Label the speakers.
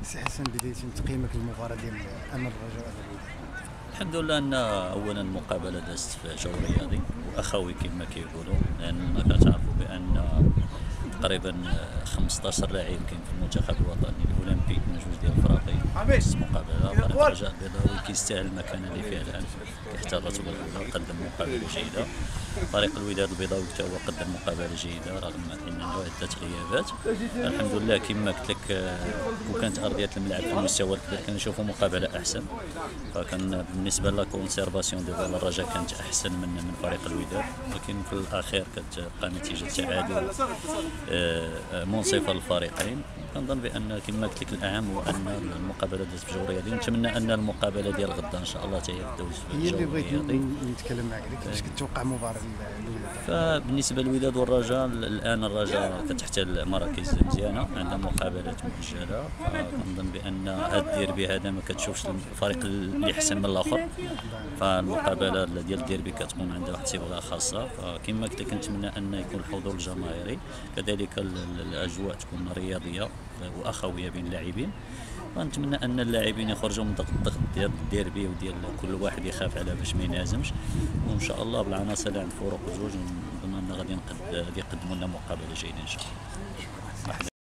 Speaker 1: سي حسن، بداية تقييمك للمباراة ديال امام الرجاء والوداد.
Speaker 2: الحمد لله ان اولا المقابله دازت في جو رياضي واخوي كما كيقولوا، لان كتعرفوا بان تقريبا 15 لاعب كاين في المنتخب الوطني الاولمبي من جوج ديال الفريقين. المقابله فريق الرجاء البيضاوي كيستاهل المكانه اللي فيها الان، كيحتل الرتبه الاولى، قدم مقابله جيده. فريق الوداد البيضاوي حتى هو قدم مقابله جيده رغم ان عنده عده غيابات. الحمد لله كما قلت لك، وكانت ارضيه الملعب في المستوى الكبير كنشوفوا مقابله احسن. فكان بالنسبه لا كونسيرفاسيون ديال الرجاء كانت احسن من فريق الوداد، ولكن في الاخير كتبقى نتيجه تعادل منصفه للفريقين. كنظن بان كما قلت لك الاهم هو ان المقابله دازت في جو رياضي. نتمنى ان المقابله ديال غدا ان شاء الله حتى هي تدوز في
Speaker 1: هي
Speaker 2: جو
Speaker 1: اللي بغيت
Speaker 2: رياضي.
Speaker 1: نتكلم معك عليك، كيفاش كتوقع مباراة الوداد؟
Speaker 2: فبالنسبه للوداد والرجاء، الان الرجاء كتحتل مراكز مزيانه، عندها مقابلات مؤجله. فكنظن بان هذا الديربي هذا ما كتشوفش الفريق اللي احسن من الاخر، فالمقابله ديال الديربي كتكون عندها واحد الصبغه خاصه. فكما قلت لك نتمنى ان يكون الحضور الجماهيري، كذلك الاجواء تكون رياضيه واخويه بين اللاعبين. فنتمنى ان اللاعبين يخرجوا من الضغط ديال الديربي وديال كل واحد يخاف على باش ما ينهزمش، وان شاء الله بالعناصر اللي عند فروق جوج نظن ان غادي يقدموا لنا مقابله جيده ان شاء الله.